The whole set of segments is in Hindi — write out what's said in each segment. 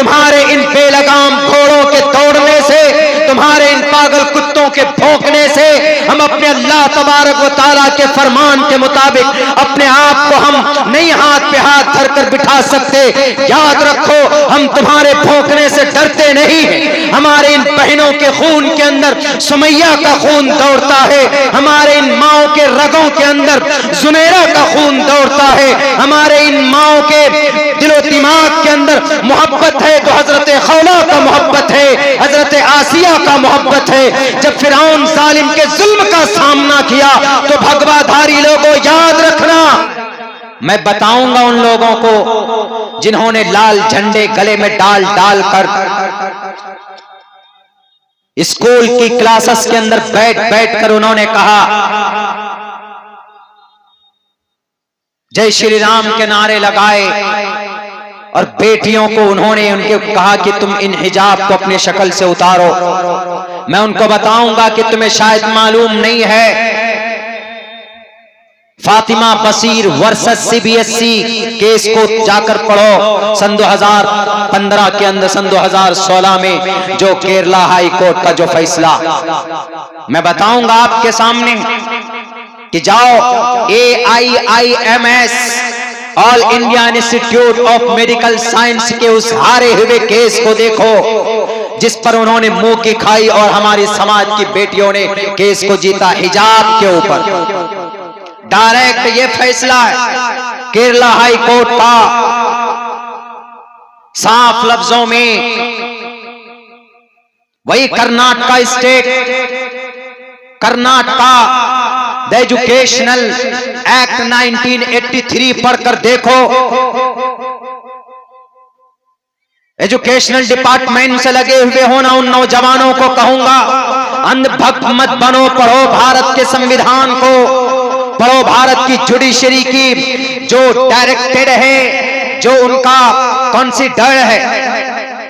तुम्हारे इन बेलगाम घोड़ों के दौड़ने से, तुम्हारे इन पागल कुत्तों के भौंकने से हम अपने अल्लाह तबारक व तआला के फरमान के मुताबिक अपने आप को हम नहीं हाथ पे हाथ धरकर बिठा सकते। याद रखो, हम तुम्हारे भौंकने से डरते नहीं हैं। हमारे इन बहनों के खून के अंदर सुमैया का खून दौड़ता है, हमारे इन माओ के रगों के अंदर जुमेरा का खून दौड़ता है, हमारे इन माओ के दिलो दिमाग के अंदर मोहब्बत है तो हजरत खौला का मोहब्बत है, हजरत आसिया का मोहब्बत है। जब फिरौन जालिम के जुल्म का सामना किया तो भगवाधारी लोगों याद रखना, मैं बताऊंगा उन लोगों को जिन्होंने लाल झंडे गले में डाल डाल कर स्कूल की क्लासेस के अंदर बैठ बैठ कर उन्होंने कहा जय श्री राम के नारे लगाए, और बेटियों को उन्होंने उनके कहा कि तुम इन हिजाब को अपनी शक्ल से उतारो। मैं उनको बताऊंगा कि तुम्हें शायद मालूम नहीं है, Fatima Bashir versus CBSE case को जाकर पढ़ो। सन 2015 के अंदर, सन 2016 में जो केरला हाई कोर्ट का जो फैसला, मैं बताऊंगा आपके सामने कि जाओ AIIMS all India institute of medical science के उस हारे हुए केस को देखो जिस पर उन्होंने मुंह की खाई और हमारी समाज की बेटियों ने केस को जीता हिजाब के ऊपर। डायरेक्ट ये फैसला है केरला हाई कोर्ट का, साफ लफ्जों में वही Karnataka state, Karnataka the educational act 1983 पढ़कर देखो। एजुकेशनल डिपार्टमेंट से लगे हुए हो ना, उन नौजवानों को कहूंगा अंधभक्त मत बनो, पढ़ो भारत के संविधान को, पढ़ो भारत की जुडिशरी की जो डायरेक्टेड है, जो उनका कंसीडर्ड है,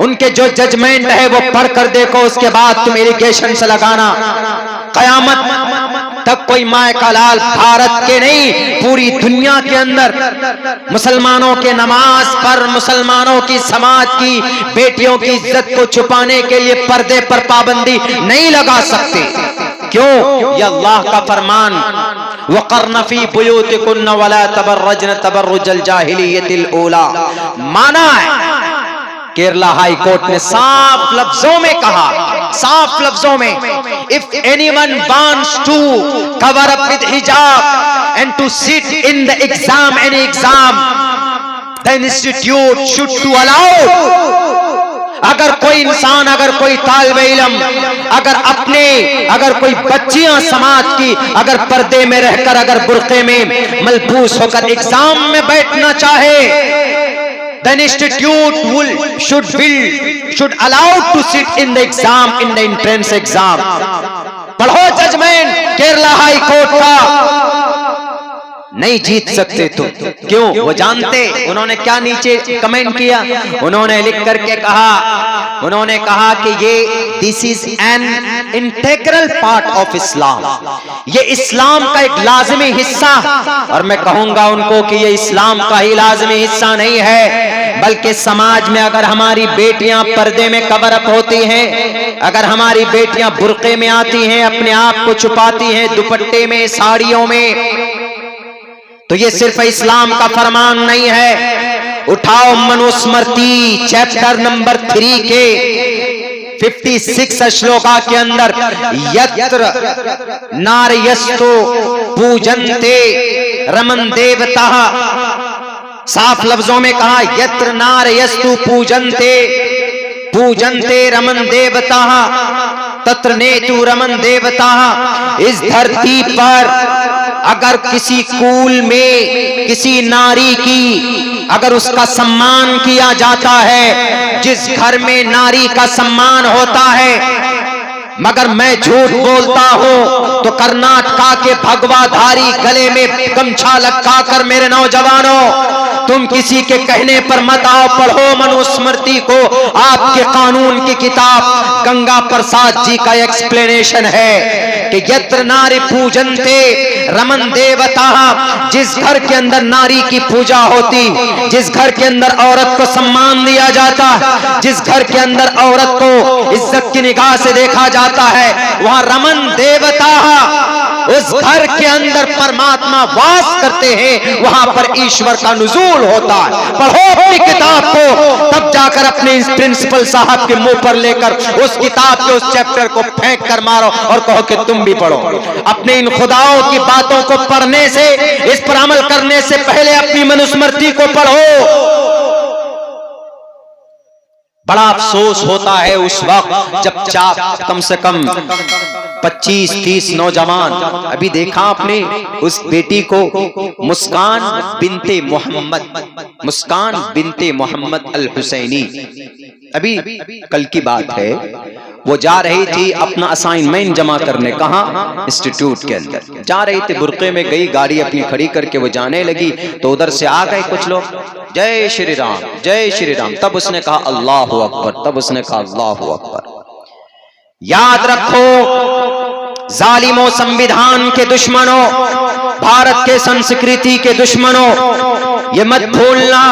उनके जो जजमेंट है वो पढ़कर देखो। उसके बाद तुम इरिगेशन से लगाना, कयामत तक कोई माए का लाल भारत के नहीं पूरी दुनिया के अंदर मुसलमानों के नमाज पर, मुसलमानों की समाज की बेटियों की इज्जत को छुपाने के लिए पर्दे पर पाबंदी नहीं लगा सकते। क्यों? ये अल्लाह का फरमान, वक़र्न फी बुयूतिकुन्न वला तबर्रजन तबर्रुजल जाहिलियतिल ऊला, माना है। केरला हाई कोर्ट ने साफ लफ्जों में कहा, साफ लफ्जों में, if anyone wants to cover up with hijab and to sit in the exam, any exam, the institute should to allow. अगर कोई इंसान, अगर कोई तालिबे इल्म, अगर कोई बच्चियां समाज की अगर पर्दे में रहकर, अगर बुर्के में मलबूस होकर एग्जाम में बैठना चाहे, the institute should allow to sit in the exam, in the entrance exam। पढ़ो जजमेंट केरला हाई कोर्ट का। नहीं जीत सकते तुम, क्यों? वो जानते। उन्होंने क्या नीचे कमेंट किया, उन्होंने लिख करके कहा, उन्होंने कहा कि ये this is an integral part of Islam, ये इस्लाम का एक लाजमी हिस्सा। और मैं कहूंगा उनको कि ये इस्लाम का ही लाजमी हिस्सा नहीं है, बल्कि समाज में अगर हमारी बेटियां पर्दे में कवर अप होती हैं, अगर हमारी बेटियां बुर्के में आती हैं, अपने आप को छुपाती हैं दुपट्टे में, साड़ियों में, तो ये सिर्फ इस्लाम का फरमान नहीं है। उठाओ मनुस्मृति चैप्टर नंबर 3 के 56 श्लोका के अंदर, यत्र नारयस्तु पूजन्ते रमन देवता, साफ लफ्जों में कहा, यत्र नारयस्तु पूजन्ते रमन देवता तत्र नेतु रमन देवता। इस धरती पर अगर किसी कुल में किसी नारी की अगर उसका सम्मान किया जाता है, जिस घर में नारी का सम्मान होता है, मगर मैं झूठ बोलता हूं तो कर्नाटका के भगवाधारी गले में गमछा लटका कर मेरे नौजवानों तुम किसी के कहने पर मत आओ, पढ़ो मनुस्मृति को। आपके कानून की किताब गंगा प्रसाद जी का एक्सप्लेनेशन है कि यत्र नारी पूजन्ते रमन देवता, जिस घर के अंदर नारी की पूजा होती, जिस घर के अंदर औरत को सम्मान दिया जाता, जिस घर के अंदर औरत को इज्जत की निगाह से देखा जाता है, वहां रमन देवता, उस घर के अंदर परमात्मा वास करते हैं, वहां पर ईश्वर का नुज़ूल होता है। पढ़ो अपनी किताब को, तब जाकर अपने इस प्रिंसिपल साहब के मुंह पर लेकर उस किताब के उस चैप्टर को फेंक कर मारो और कहो कि तुम भी पढ़ो। अपने इन खुदाओं की बातों को पढ़ने से, इस पर अमल करने से पहले अपनी मनुस्मृति को पढ़ो। बड़ा अफसोस होता है उस वक्त जब कम से कम 25-30 नौजवान, अभी देखा आपने उस बेटी को, मुस्कान बिनते मोहम्मद अल हुसैनी, अभी कल की बात है, वो जा रही थी अपना असाइनमेंट जमा करने, कहाँ? इंस्टीट्यूट के अंदर जा रही थी, बुर्के में गई, गाड़ी अपनी खड़ी करके वो जाने लगी तो उधर से आ गए कुछ लोग, जय श्री राम, जय श्री राम। तब उसने कहा अल्लाहु अकबर, तब उसने कहा अल्लाहु अकबर। याद रखो जालिमों, संविधान के दुश्मनों, भारत के संस्कृति के दुश्मनों, ये मत भूलना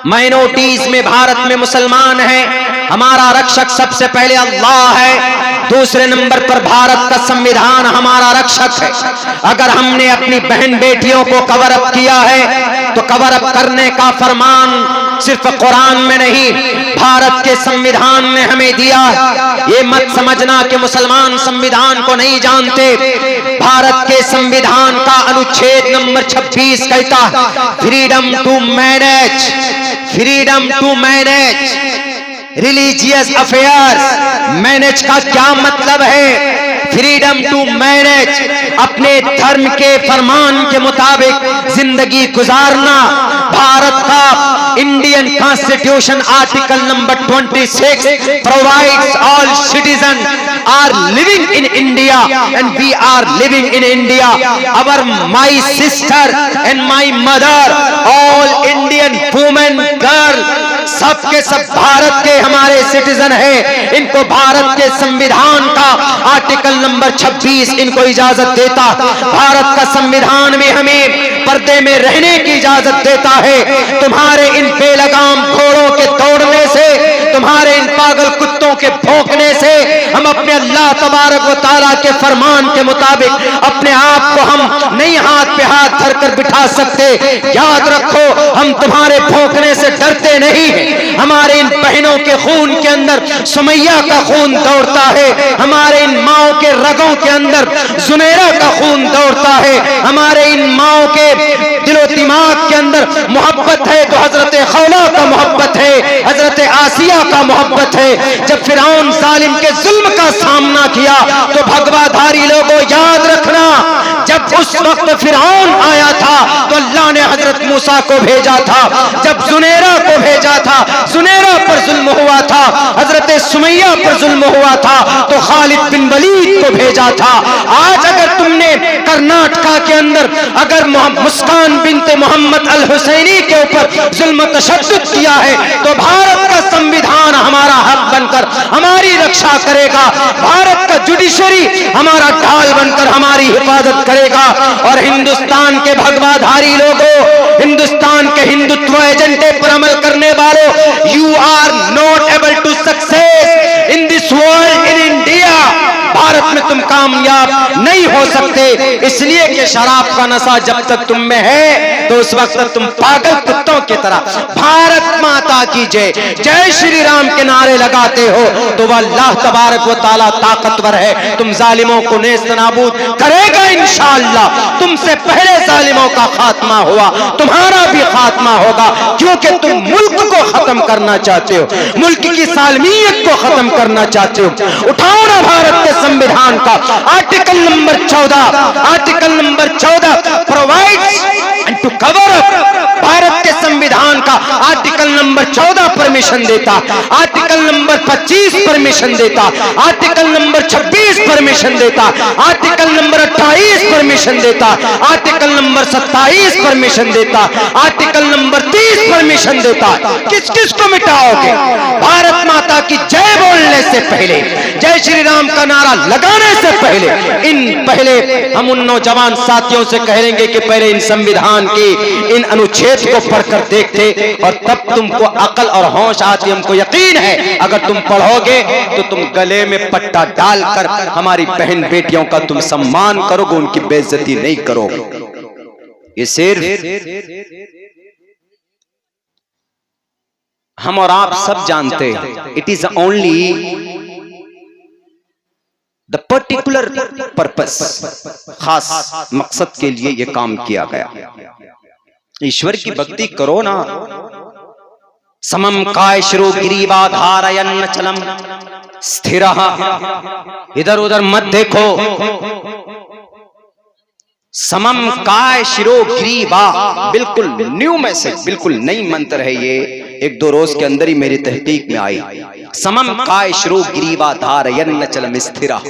माइनॉरिटीज में भारत में मुसलमान हैं, हमारा रक्षक सबसे पहले अल्लाह है, दूसरे नंबर पर भारत का संविधान हमारा रक्षक है। अगर हमने अपनी बहन बेटियों को कवर अप किया है तो कवर अप करने का फरमान सिर्फ कुरान में नहीं, भारत के संविधान ने हमें दिया। ये मत समझना कि मुसलमान संविधान को नहीं जानते। भारत के संविधान का अनुच्छेद नंबर 26 कहता है freedom to manage, freedom to manage religious affairs. Manage का क्या मतलब है? फ्रीडम टू मैनेज, अपने धर्म के फरमान के मुताबिक जिंदगी गुजारना। भारत का Indian constitution article number 26 provides all citizen are living in India and we are living in India. Our my sister and my mother, all Indian women girl, सबके सब भारत के हमारे सिटीजन हैं। इनको भारत के संविधान का आर्टिकल नंबर 26 इनको इजाजत देता। भारत का संविधान भी हमें पर्दे में रहने की इजाजत देता है। तुम्हारे इन बेलगाम घोड़ों के दौड़ने से, तुम्हारे इन पागल कुत्तों के भौंकने से हम अपने अल्लाह तबारक व तआला के फरमान के मुताबिक अपने आप को हम नहीं हाथ पे हाथ धरकर बिठा सकते। याद रखो, हम तुम्हारे भौंकने से डरते नहीं। हमारे इन बहनों के खून के अंदर सुमैया का खून दौड़ता है, हमारे इन माओं के रगों के अंदर जुमेरा का खून दौड़ता है, हमारे इन माओं के दिलो दिमाग के अंदर मोहब्बत है तो हजरत खौला का मोहब्बत है, हजरत आसिया का मोहब्बत है। जब फिरौन जालिम के जुल्म का सामना किया तो भगवाधारी लोगों याद रखना, जब उस वक्त फिरौन आया था तो अल्लाह ने हजरत मूसा को भेजा था, जब जुनेरा को भेजा था, जुनेरा पर जुल्म हुआ था, हजरत सुमैया पर जुल्म हुआ था तो खालिद बिन वलीद को भेजा था। आज अगर तुमने कर्नाटका के अंदर अगर मुस्कान बिनते मोहम्मद अल हुसैनी के ऊपर जुल्म तशद्दुद किया है तो भारत का संविधान हमारा हक बनकर हमारी रक्षा करेगा, भारत का जुडिशरी हमारा ढाल बनकर हमारी हिफाजत करेगा। और हिंदुस्तान के भगवाधारी लोगों, हिंदुस्तान के हिंदुत्व एजेंडे पर अमल करने वालों, you are not able to success in this world in India. Bharat में तुम कामयाब नहीं हो सकते, इसलिए कि शराब का नशा जब तक तुम में है तो उस वक्त तुम पागल कुत्तों की तरह भारत माता की जय, जय श्री राम के नारे लगाते हो तो वह अल्लाह तबारक व तआला ताकतवर है, तुम जालिमों को नेस्त नाबूद करेगा इंशाअल्लाह। तुमसे पहले जालिमों का खात्मा हुआ, तुम्हारा भी खात्मा होगा, क्योंकि तुम मुल्क को खत्म करना चाहते हो, मुल्क की सालमियत को खत्म करना चाहते हो। उठाओ ना भारत के संविधान का article number 14, article number 14 provides and to cover up. Bharat के संविधान का आर्टिकल नंबर 14 परमिशन देता, आर्टिकल नंबर 25 परमिशन देता, आर्टिकल नंबर 26 परमिशन देता, आर्टिकल नंबर 28 परमिशन देता, आर्टिकल नंबर 27 परमिशन देता, आर्टिकल नंबर 30 परमिशन देता। किस किस को मिटाओगे? भारत माता की जय बोलने से पहले, जय श्री राम का नारा लगाने से पहले हम उन नौजवान साथियों से कहेंगे कि पहले इन संविधान की इन अनुच्छेद को पढ़कर देखते और तब तुमको अकल और होश आती। हमको यकीन है अगर तुम पढ़ोगे तो तुम गले में पट्टा डालकर हमारी बहन बेटियों का तुम सम्मान करोगे, उनकी बेइज्जती नहीं करोगे। ये सिर्फ हम और आप सब जानते हैं, it is only the particular purpose, खास मकसद के लिए यह काम किया गया। ईश्वर की भक्ति करो ना। समम कायश्रो गिरीवाधारयन्न चलम स्थिरः, इधर उधर मत देखो। समम काय शिरो ग्रीवा, बिल्कुल न्यू मैसेज, बिल्कुल नई मंत्र है ये, 1-2 रोज के अंदर ही मेरी तहकीक में आई। समम काय शिरो ग्रीवा धारयन्न चलम स्थिरः।